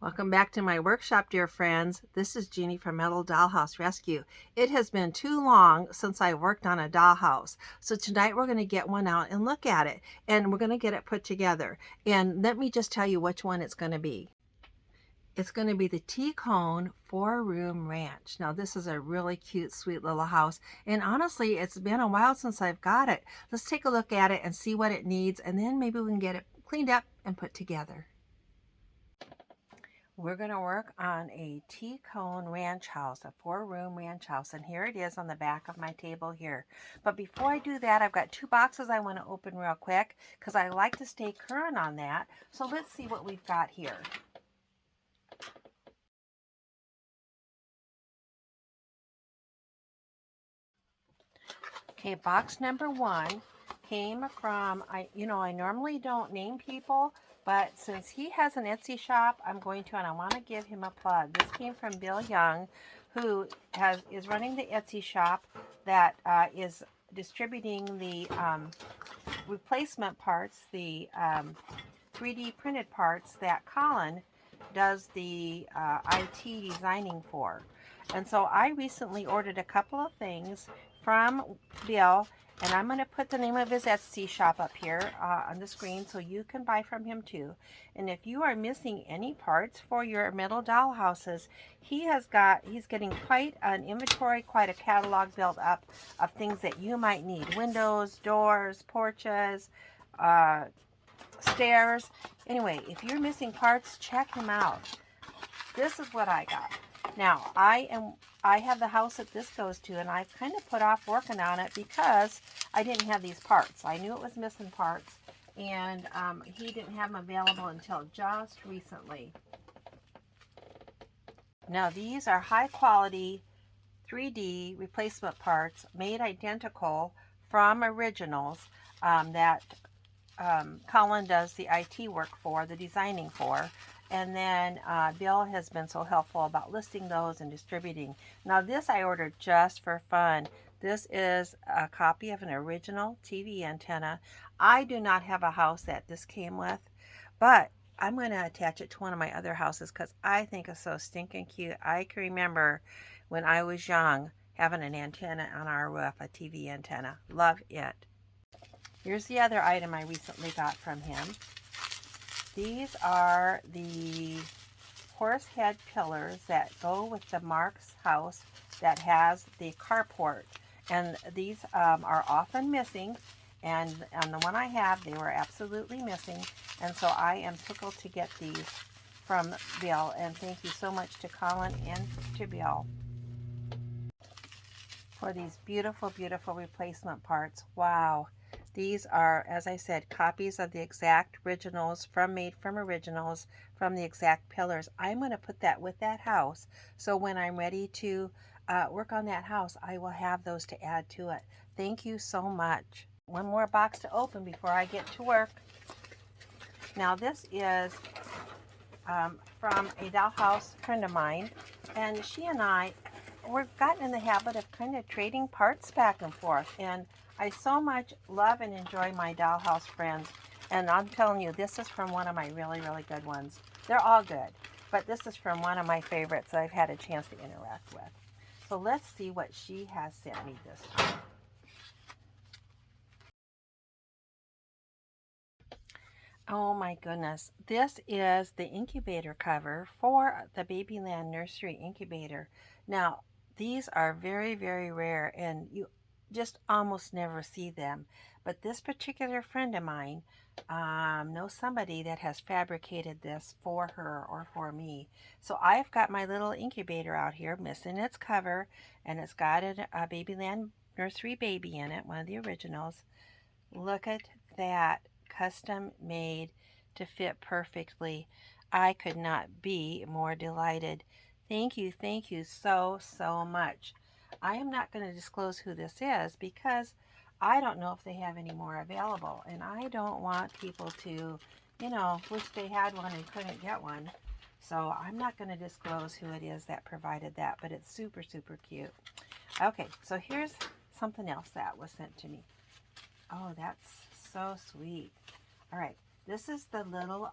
Welcome back to my workshop, dear friends. This is Jeannie from Metal Dollhouse Rescue. It has been too long since I worked on a dollhouse. So tonight we're going to get one out and look at it. And we're going to get it put together. And let me just tell you which one it's going to be. It's going to be the Cohn 4-room ranch. Now this is a really cute, sweet little house. And honestly, it's been a while since I've got it. Let's take a look at it and see what it needs. And then maybe we can get it cleaned up and put together. We're going to work on a Cohn ranch house, a 4-room ranch house, and here it is on the back of my table here. But before I do that, I've got 2 boxes I want to open real quick because I like to stay current on that. So let's see what we've got here. Okay, box number 1 came from, I normally don't name people, but since he has an Etsy shop, I'm going to, and I want to give him a plug. This came from Bill Young, who is running the Etsy shop that is distributing the replacement parts, the 3D printed parts that Colin does the IT designing for. And so I recently ordered a couple of things from Bill, and I'm going to put the name of his Etsy shop up here on the screen so you can buy from him too. And if you are missing any parts for your metal doll houses, he's getting quite an inventory, quite a catalog built up of things that you might need. Windows, doors, porches, stairs. Anyway, if you're missing parts, check him out. This is what I got. Now, I have the house that this goes to, and I've kind of put off working on it because I didn't have these parts. I knew it was missing parts, and he didn't have them available until just recently. Now, these are high quality 3D replacement parts made identical from originals that Colin does the IT work for, the designing for. And then Bill has been so helpful about listing those and distributing. Now this I ordered just for fun. This is a copy of an original TV antenna. I do not have a house that this came with, but I'm going to attach it to one of my other houses because I think it's so stinking cute. I can remember when I was young having an antenna on our roof, a TV antenna. Love it. Here's the other item I recently got from him. These are the horse head pillars that go with the Mark's house that has the carport. And these are often missing. And on the one I have, they were absolutely missing. And so I am tickled to get these from Bill. And thank you so much to Colin and to Bill for these beautiful, beautiful replacement parts. Wow. These are, as I said, copies of the exact originals made from originals from the exact pillars. I'm going to put that with that house. So when I'm ready to work on that house, I will have those to add to it. Thank you so much. One more box to open before I get to work. Now this is from a dollhouse friend of mine, and she and we've gotten in the habit of kind of trading parts back and forth, and I so much love and enjoy my dollhouse friends, and I'm telling you, this is from one of my really, really good ones. They're all good, but this is from one of my favorites that I've had a chance to interact with. So let's see what she has sent me this time. Oh my goodness, this is the incubator cover for the Babyland Nursery Incubator. Now, these are very, very rare, and you just almost never see them. But this particular friend of mine knows somebody that has fabricated this for her or for me. So I've got my little incubator out here missing its cover, and it's got a Babyland Nursery baby in it, one of the originals. Look at that, custom made to fit perfectly. I could not be more delighted. Thank you so, so much. I am not going to disclose who this is because I don't know if they have any more available, and I don't want people to, wish they had one and couldn't get one. So I'm not going to disclose who it is that provided that, but it's super, super cute. Okay, so here's something else that was sent to me. Oh, that's so sweet. All right, this is the little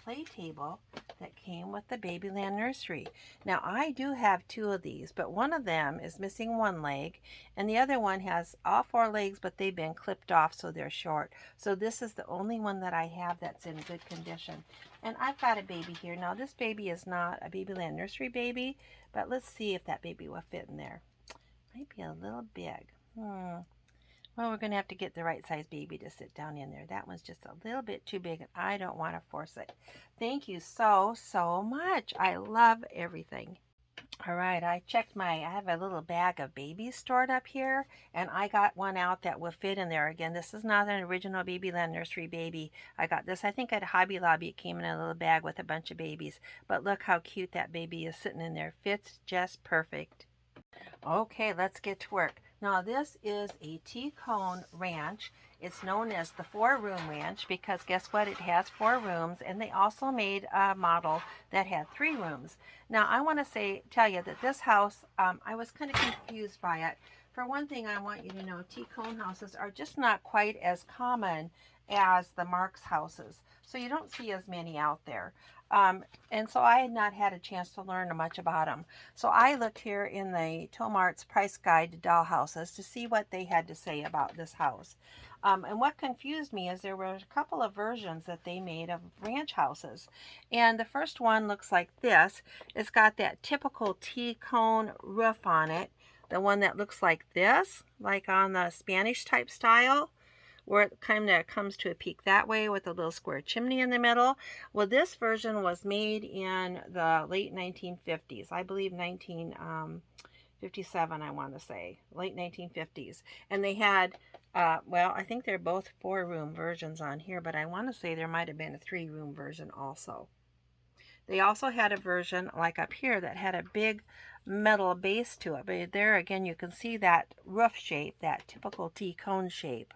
play table that came with the Babyland nursery. Now I do have two of these, but one of them is missing one leg and the other one has all four legs, but they've been clipped off so they're short. So this is the only one that I have that's in good condition. And I've got a baby here. Now this baby is not a Babyland nursery baby, but let's see if that baby will fit in there. Might be a little big. Well, we're going to have to get the right size baby to sit down in there. That one's just a little bit too big and I don't want to force it. Thank you so much. I love everything. All right, I have a little bag of babies stored up here, and I got one out that will fit in there. Again, this is not an original Babyland nursery baby. I got this, I think at Hobby Lobby. It came in a little bag with a bunch of babies. But look how cute that baby is sitting in there. Fits just perfect. Okay, let's get to work. Now this is a Cohn ranch. It's known as the 4-room ranch because guess what? It has 4 rooms, and they also made a model that had 3 rooms. Now I want to tell you that this house, I was kind of confused by it. For one thing, I want you to know Cohn houses are just not quite as common as the Marks houses. So you don't see as many out there. And so I had not had a chance to learn much about them. So I looked here in the Tomart's price guide to dollhouses to see what they had to say about this house. And what confused me is there were a couple of versions that they made of ranch houses. And the first one looks like this. It's got that typical T-cone roof on it. The one that looks like this, like on the Spanish type style, where it kind of comes to a peak that way with a little square chimney in the middle. Well, this version was made in the late 1950s. I believe 1957, I want to say. Late 1950s. And they had, well, I think they're both 4-room versions on here, but I want to say there might have been a 3-room version also. They also had a version like up here that had a big metal base to it. But there again, you can see that roof shape, that typical T-cone shape.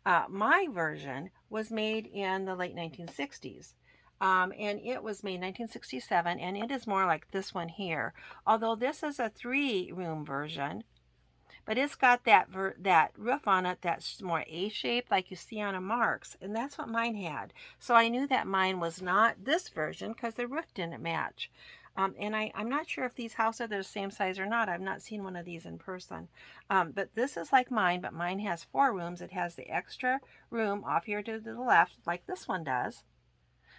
My version was made in the late 1960s. And it was made in 1967, and it is more like this one here. Although this is a 3-room version, but it's got that roof on it that's more A-shaped like you see on a Marks, and that's what mine had. So I knew that mine was not this version because the roof didn't match. And I'm not sure if these houses are the same size or not. I've not seen one of these in person. But this is like mine, but mine has 4 rooms. It has the extra room off here to the left, like this one does.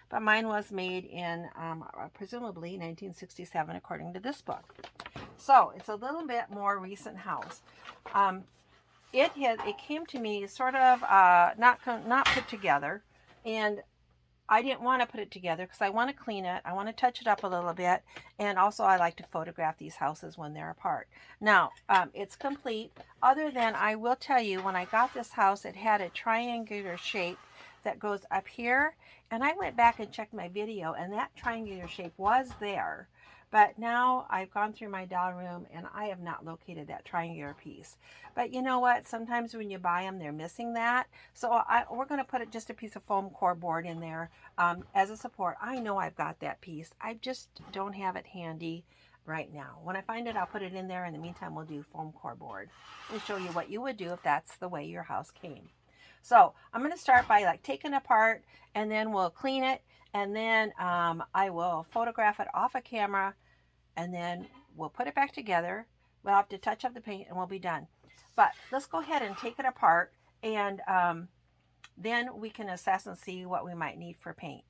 But mine was made in presumably 1967, according to this book. So it's a little bit more recent house. It came to me sort of not put together, and I didn't want to put it together because I want to clean it. I want to touch it up a little bit. And also I like to photograph these houses when they're apart. Now, it's complete. Other than I will tell you, when I got this house, it had a triangular shape that goes up here. And I went back and checked my video, and that triangular shape was there. But now I've gone through my doll room and I have not located that triangular piece. But you know what? Sometimes when you buy them, they're missing that. So we're going to put just a piece of foam core board in there as a support. I know I've got that piece. I just don't have it handy right now. When I find it, I'll put it in there. In the meantime, we'll do foam core board and show you what you would do if that's the way your house came. So I'm going to start by taking it apart, and then we'll clean it, and then I will photograph it off a camera, and then we'll put it back together. We'll have to touch up the paint and we'll be done. But let's go ahead and take it apart, and then we can assess and see what we might need for paint.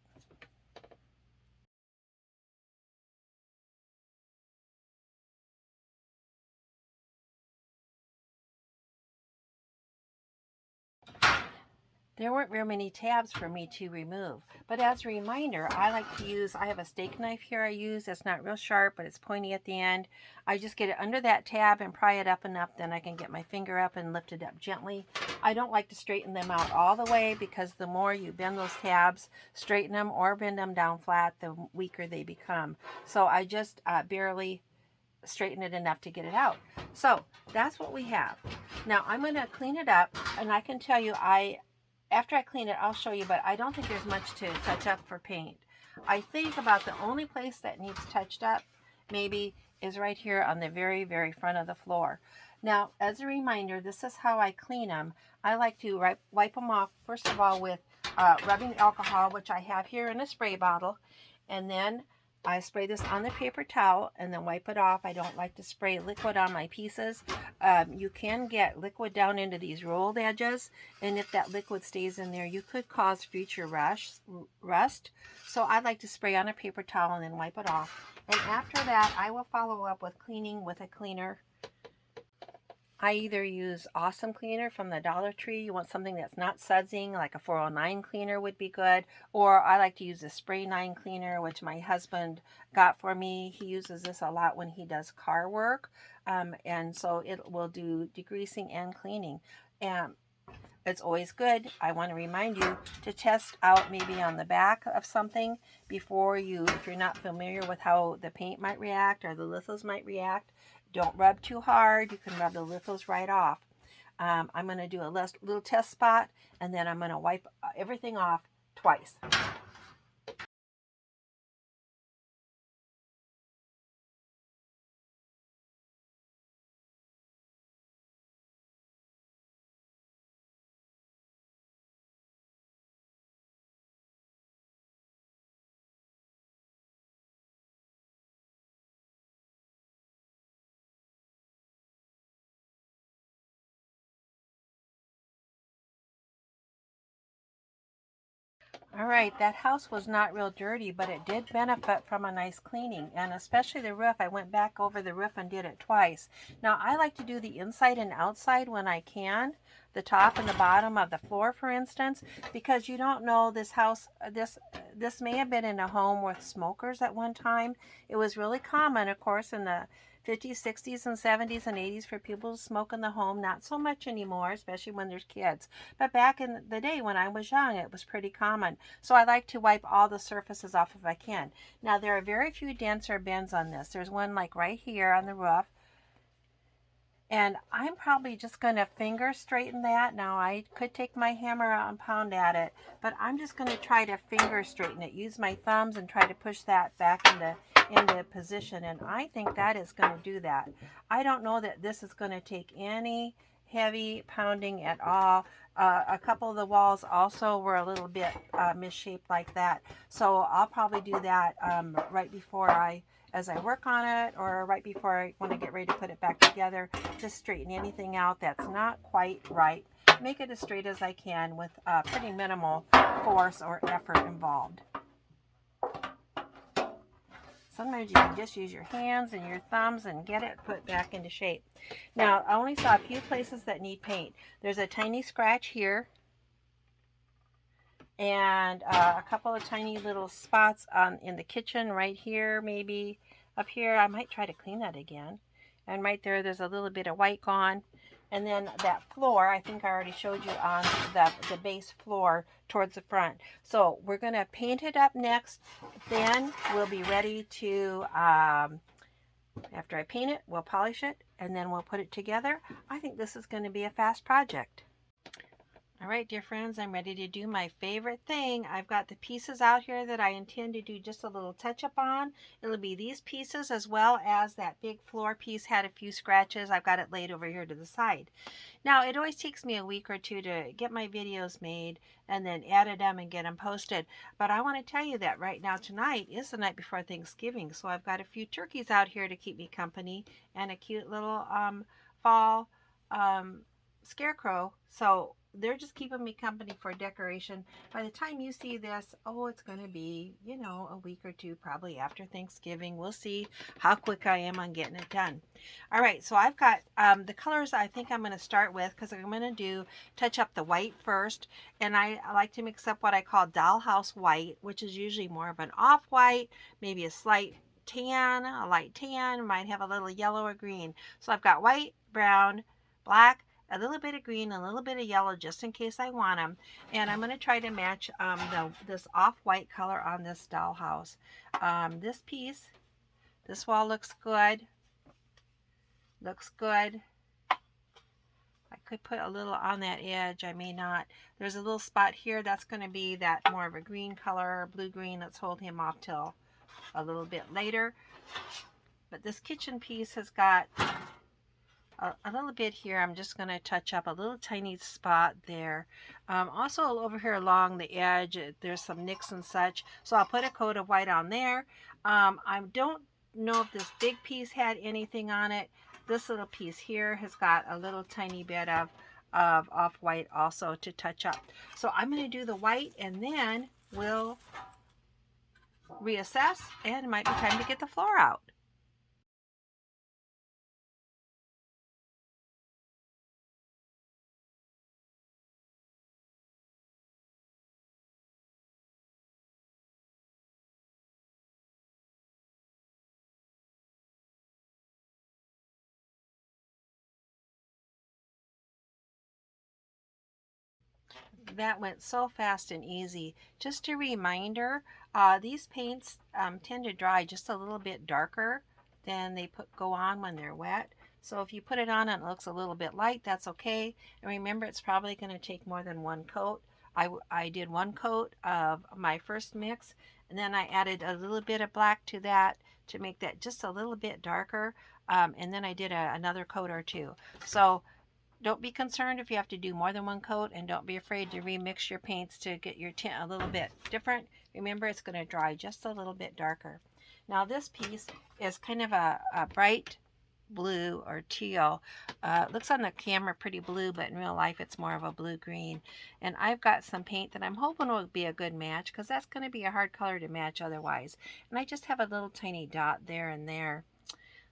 There weren't very many tabs for me to remove, but as a reminder, I have a steak knife here I use. It's not real sharp, but it's pointy at the end. I just get it under that tab and pry it up enough, then I can get my finger up and lift it up gently. I don't like to straighten them out all the way because the more you bend those tabs, straighten them or bend them down flat, the weaker they become. So I just barely straighten it enough to get it out. So that's what we have. Now I'm going to clean it up, and I can tell you after I clean it, I'll show you, but I don't think there's much to touch up for paint. I think about the only place that needs touched up maybe is right here on the very, very front of the floor. Now, as a reminder, this is how I clean them. I like to wipe them off, first of all, with rubbing alcohol, which I have here in a spray bottle. And then I spray this on the paper towel and then wipe it off. I don't like to spray liquid on my pieces. You can get liquid down into these rolled edges, and if that liquid stays in there, you could cause future rust. So I like to spray on a paper towel and then wipe it off. And after that, I will follow up with cleaning with a cleaner. I either use Awesome Cleaner from the Dollar Tree. You want something that's not sudsing, like a 409 cleaner would be good. Or I like to use a Spray 9 cleaner, which my husband got for me. He uses this a lot when he does car work. And so it will do degreasing and cleaning. And it's always good. I want to remind you to test out maybe on the back of something before you, if you're not familiar with how the paint might react or the lithos might react. Don't rub too hard. You can rub the lithos right off. I'm going to do a little test spot, and then I'm going to wipe everything off twice. All right, that house was not real dirty, but it did benefit from a nice cleaning, and especially the roof. I went back over the roof and did it twice. Now, I like to do the inside and outside when I can, the top and the bottom of the floor, for instance, because you don't know this house, this may have been in a home with smokers at one time. It was really common, of course, in the 50s, 60s, and 70s and 80s for people to smoke in the home. Not so much anymore, especially when there's kids. But back in the day when I was young, it was pretty common. So I like to wipe all the surfaces off if I can. Now, there are very few dents or bends on this. There's one like right here on the roof. And I'm probably just going to finger straighten that. Now, I could take my hammer out and pound at it, but I'm just going to try to finger straighten it. Use my thumbs and try to push that back into position, and I think that is going to do that. I don't know that this is going to take any heavy pounding at all. A couple of the walls also were a little bit misshaped like that, so I'll probably do that right before as I work on it, or right before I want to get ready to put it back together, just straighten anything out that's not quite right. Make it as straight as I can with pretty minimal force or effort involved. Sometimes you can just use your hands and your thumbs and get it put back into shape. Now, I only saw a few places that need paint. There's a tiny scratch here, and a couple of tiny little spots in the kitchen right here, maybe up here. I might try to clean that again. And right there's a little bit of white gone. And then that floor, I think I already showed you on the base floor towards the front. So we're going to paint it up next. Then we'll be ready to, after I paint it, we'll polish it, and then we'll put it together. I think this is going to be a fast project. All right, dear friends, I'm ready to do my favorite thing. I've got the pieces out here that I intend to do just a little touch-up on. It'll be these pieces, as well as that big floor piece had a few scratches. I've got it laid over here to the side. Now, it always takes me a week or two to get my videos made and then edit them and get them posted. But I want to tell you that right now, tonight is the night before Thanksgiving. So I've got a few turkeys out here to keep me company and a cute little fall scarecrow. So they're just keeping me company for decoration. By the time you see this, it's going to be, a week or two probably after Thanksgiving. We'll see how quick I am on getting it done. All right, so I've got the colors I think I'm going to start with, because I'm going to touch up the white first. And I like to mix up what I call Dollhouse white, which is usually more of an off-white, maybe a slight tan, a light tan, might have a little yellow or green. So I've got white, brown, black, a little bit of green, a little bit of yellow, just in case I want them. And I'm going to try to match this off-white color on this dollhouse. This piece, this wall looks good. Looks good. I could put a little on that edge. I may not. There's a little spot here. That's going to be that more of a green color, blue-green. Let's hold him off till a little bit later. But this kitchen piece has got a little bit here. I'm just going to touch up a little tiny spot there. Also over here along the edge, there's some nicks and such. So I'll put a coat of white on there. I don't know if this big piece had anything on it. This little piece here has got a little tiny bit of off-white also to touch up. So I'm going to do the white and then we'll reassess and it might be time to get the floor out. That went so fast and easy. Just a reminder, these paints tend to dry just a little bit darker than they go on when they're wet. So if you put it on and it looks a little bit light, that's okay. And remember, it's probably going to take more than one coat. I did one coat of my first mix, and then I added a little bit of black to that to make that just a little bit darker. And then I did another coat or two. So don't be concerned if you have to do more than one coat, and don't be afraid to remix your paints to get your tint a little bit different. Remember, it's going to dry just a little bit darker. Now this piece is kind of a bright blue or teal. Looks on the camera pretty blue, but in real life it's more of a blue-green. And I've got some paint that I'm hoping will be a good match, because that's going to be a hard color to match otherwise. And I just have a little tiny dot there and there.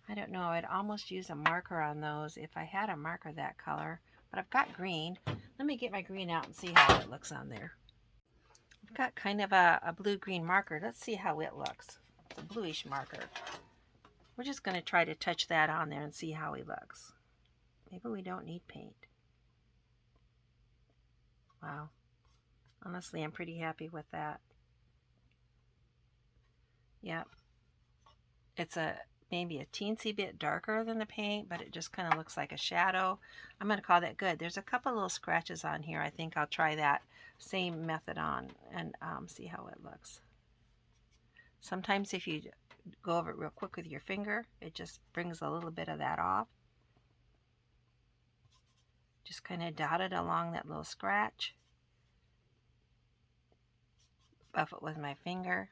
I don't know, I'd almost use a marker on those if I had a marker that color, but I've got green. Let me get my green out and see how it looks on there. I've got kind of a blue-green marker. Let's see how it looks. It's a bluish marker. We're just going to try to touch that on there and see how he looks. Maybe we don't need paint. Wow. Honestly, I'm pretty happy with that. Yep. It's maybe a teensy bit darker than the paint, but it just kind of looks like a shadow. I'm going to call that good. There's a couple little scratches on here. I think I'll try that same method on and see how it looks. Sometimes if you go over it real quick with your finger, it just brings a little bit of that off. Just kind of dot it along that little scratch. Buff it with my finger.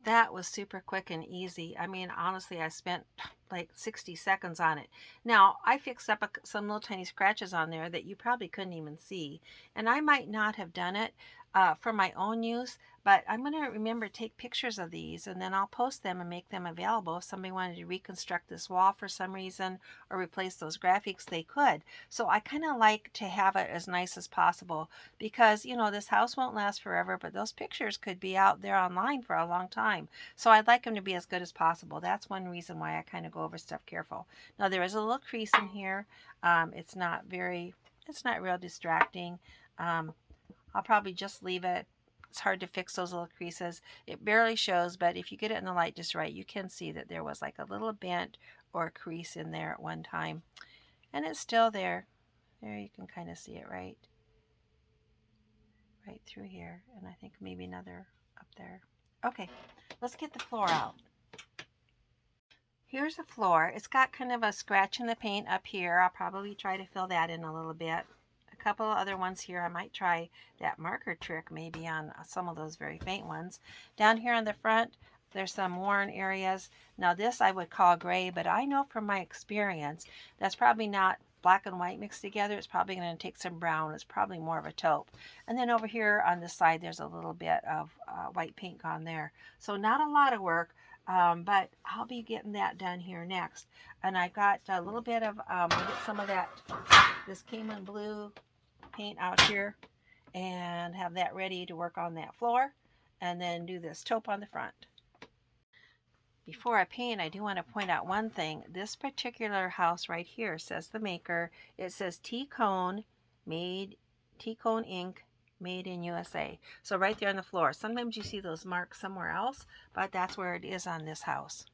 That was super quick and easy. I mean, honestly, I spent like 60 seconds on it. Now, I fixed up some little tiny scratches on there that you probably couldn't even see. And I might not have done it for my own use, but I'm going to remember take pictures of these, and then I'll post them and make them available. If somebody wanted to reconstruct this wall for some reason or replace those graphics, they could. So I kind of like to have it as nice as possible, because, you know, this house won't last forever, but those pictures could be out there online for a long time. So I'd like them to be as good as possible. That's one reason why I kind of go over stuff careful. Now there is a little crease in here. It's not real distracting. I'll probably just leave it. It's hard to fix those little creases. It barely shows, but if you get it in the light just right, you can see that there was like a little bent or a crease in there at one time. And it's still there. There, you can kind of see it right through here. And I think maybe another up there. Okay, let's get the floor out. Here's the floor. It's got kind of a scratch in the paint up here. I'll probably try to fill that in a little bit. A couple of other ones here. I might try that marker trick maybe on some of those very faint ones. Down here on the front, there's some worn areas. Now this I would call gray, but I know from my experience that's probably not black and white mixed together. It's probably going to take some brown. It's probably more of a taupe. And then over here on this side, there's a little bit of white paint on there. So not a lot of work. But I'll be getting that done here next. And I got a little bit of, I'll get some of this Cohn blue paint out here and have that ready to work on that floor, and then do this taupe on the front. Before I paint, I do want to point out one thing. This particular house right here says the maker. It says Cohn Inc. Made in USA. So right there on the floor. Sometimes you see those marks somewhere else, but that's where it is on this house.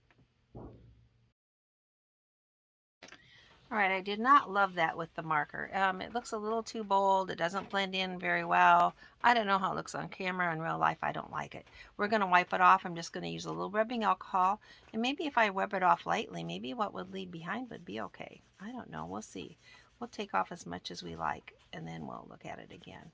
All right, I did not love that with the marker. It looks a little too bold. It doesn't blend in very well. I don't know how it looks on camera. In real life, I don't like it. We're going to wipe it off. I'm just going to use a little rubbing alcohol. And maybe if I rub it off lightly, maybe what would leave behind would be okay. I don't know. We'll see. We'll take off as much as we like, and then we'll look at it again.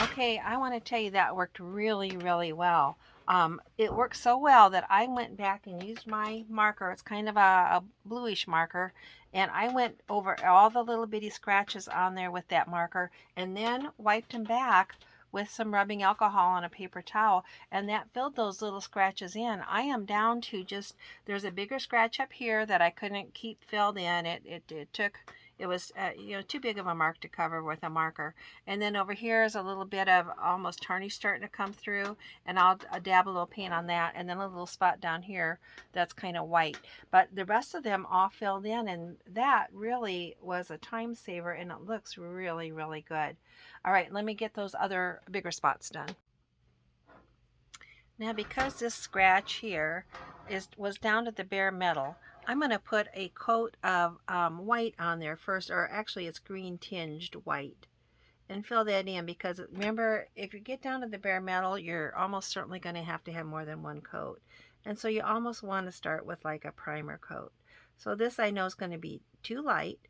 Okay, I want to tell you that worked really, really well. It worked so well that I went back and used my marker. It's kind of a bluish marker. And I went over all the little bitty scratches on there with that marker and then wiped them back with some rubbing alcohol on a paper towel. And that filled those little scratches in. I am down to just, there's a bigger scratch up here that I couldn't keep filled in. It took, it was too big of a mark to cover with a marker. And then over here is a little bit of almost tarnish starting to come through, and I'll dab a little paint on that, and then a little spot down here that's kind of white. But the rest of them all filled in, and that really was a time saver, and it looks really, really good. All right, let me get those other bigger spots done. Now, because this scratch here was down to the bare metal, I'm going to put a coat of white on there first, or actually it's green tinged white, and fill that in, because remember, if you get down to the bare metal, you're almost certainly going to have more than one coat. And so you almost want to start with like a primer coat. So this I know is going to be too light,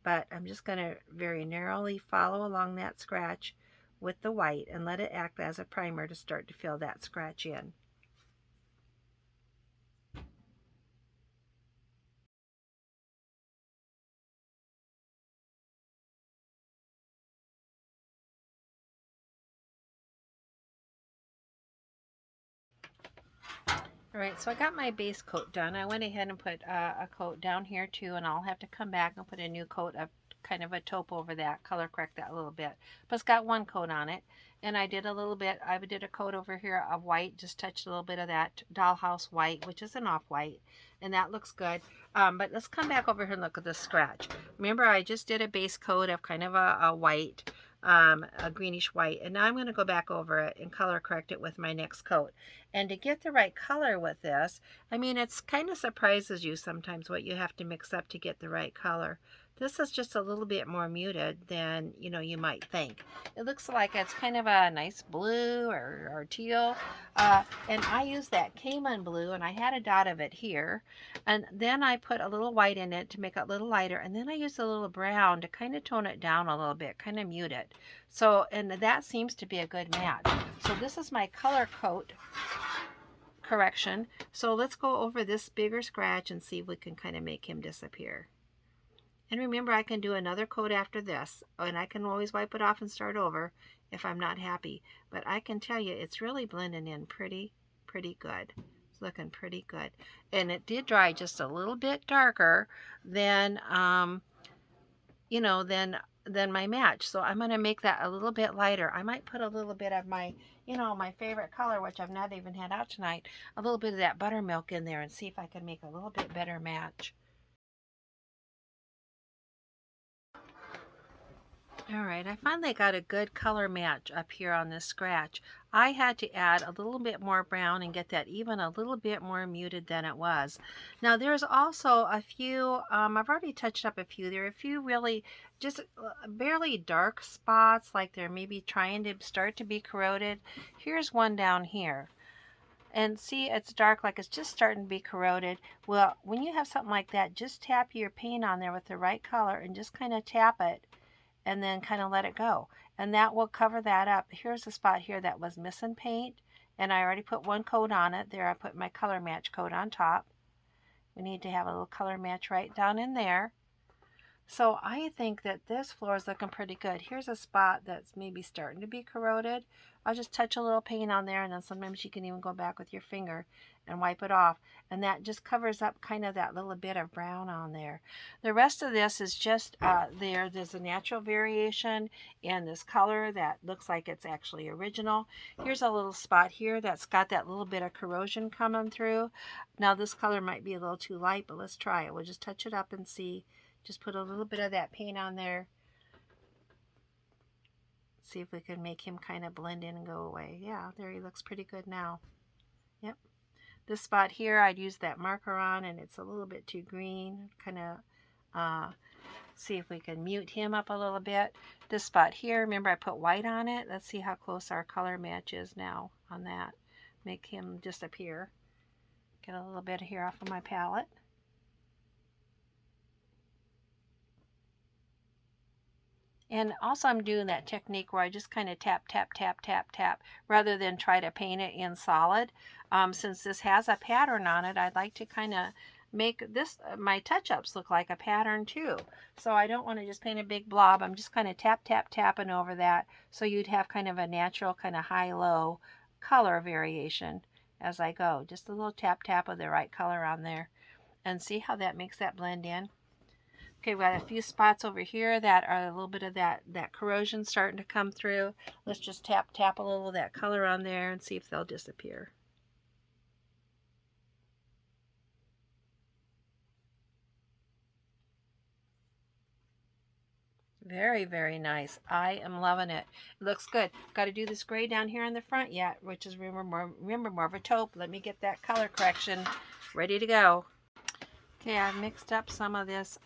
but I'm just going to very narrowly follow along that scratch with the white and let it act as a primer to start to fill that scratch in. All right, so I got my base coat done. I went ahead and put a coat down here too, and I'll have to come back and put a new coat of kind of a taupe over that, color correct that a little bit. But it's got one coat on it, and I did a coat over here of white, just touched a little bit of that Dollhouse white, which is an off-white, and that looks good. But let's come back over here and look at the scratch. Remember, I just did a base coat of kind of a white, a greenish white, and now I'm going to go back over it and color correct it with my next coat. And to get the right color with this, I mean, it's kind of surprises you sometimes what you have to mix up to get the right color. This is just a little bit more muted than you might think. It looks like it's kind of a nice blue or teal, and I used that Cohn blue, and I had a dot of it here, and then I put a little white in it to make it a little lighter, and then I used a little brown to kind of tone it down a little bit, kind of mute it. So, and that seems to be a good match. So this is my color coat correction. So let's go over this bigger scratch and see if we can kind of make him disappear. And remember, I can do another coat after this, and I can always wipe it off and start over if I'm not happy. But I can tell you, it's really blending in pretty good. It's looking pretty good. And it did dry just a little bit darker than, than my match. So I'm going to make that a little bit lighter. I might put a little bit of my, my favorite color, which I've not even had out tonight, a little bit of that buttermilk in there and see if I can make a little bit better match. All right, I finally got a good color match up here on this scratch. I had to add a little bit more brown and get that even a little bit more muted than it was. Now there's also a few, I've already touched up a few. There are a few really just barely dark spots, like they're maybe trying to start to be corroded. Here's one down here. And see, it's dark, like it's just starting to be corroded. Well, when you have something like that, just tap your paint on there with the right color and just kind of tap it and then kind of let it go, and that will cover that up. Here's a spot here that was missing paint, and I already put one coat on it. There, I put my color match coat on top. We need to have a little color match right down in there. So I think that this floor is looking pretty good. Here's a spot that's maybe starting to be corroded. I'll just touch a little paint on there, and then sometimes you can even go back with your finger and wipe it off. And that just covers up kind of that little bit of brown on there. The rest of this is just there's a natural variation in this color that looks like it's actually original. Here's a little spot here that's got that little bit of corrosion coming through. Now this color might be a little too light, but let's try it. We'll just touch it up and see. Just put a little bit of that paint on there. See if we can make him kind of blend in and go away. Yeah, there he looks pretty good now. Yep. This spot here, I'd use that marker on, and it's a little bit too green. Kind of see if we can mute him up a little bit. This spot here, remember I put white on it? Let's see how close our color match is now on that. Make him disappear. Get a little bit of here off of my palette. And also I'm doing that technique where I just kind of tap, tap, tap, tap, tap, rather than try to paint it in solid. Since this has a pattern on it, I'd like to kind of make this, my touch-ups look like a pattern too. So I don't want to just paint a big blob. I'm just kind of tap, tap, tapping over that. So you'd have kind of a natural kind of high-low color variation as I go. Just a little tap, tap of the right color on there. And see how that makes that blend in. Okay, we've got a few spots over here that are a little bit of that corrosion starting to come through. Let's just tap, tap a little of that color on there and see if they'll disappear. Very, very nice. I am loving it. It looks good. Got to do this gray down here in the front yet, which is remember more of a taupe. Let me get that color correction ready to go. Okay, I've mixed up some of this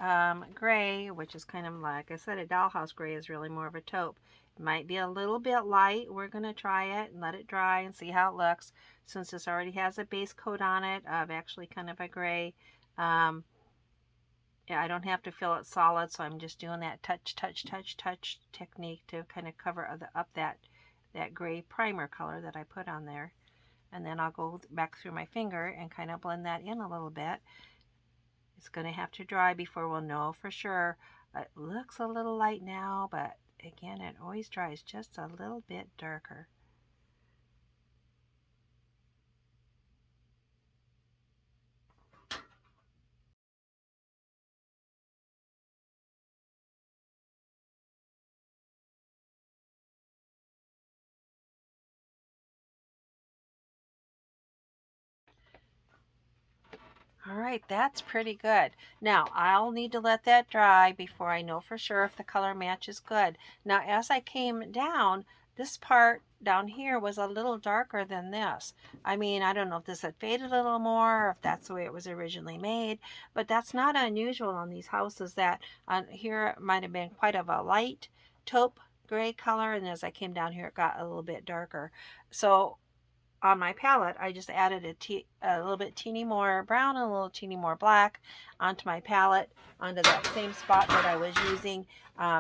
gray, which is kind of, like I said, a dollhouse gray is really more of a taupe. It might be a little bit light. We're going to try it and let it dry and see how it looks. Since this already has a base coat on it of actually kind of a gray, yeah, I don't have to fill it solid, so I'm just doing that touch, touch, touch, touch technique to kind of cover up that gray primer color that I put on there. And then I'll go back through my finger and kind of blend that in a little bit. It's going to have to dry before we'll know for sure. It looks a little light now, but again, it always dries just a little bit darker. All right, that's pretty good. Now, I'll need to let that dry before I know for sure if the color match is good. Now, as I came down, this part down here was a little darker than this. I mean, I don't know if this had faded a little more or if that's the way it was originally made, but that's not unusual on these houses. That here it might have been quite of a light taupe gray color, and as I came down here, it got a little bit darker. So on my palette, I just added a little bit teeny more brown and a little teeny more black onto my palette, onto that same spot that I was using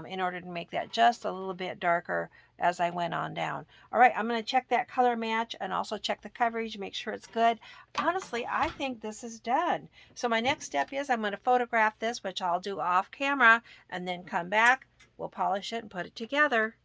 in order to make that just a little bit darker as I went on down. All right, I'm going to check that color match and also check the coverage, make sure it's good. Honestly, I think this is done. So my next step is I'm going to photograph this, which I'll do off camera, and then come back, we'll polish it and put it together.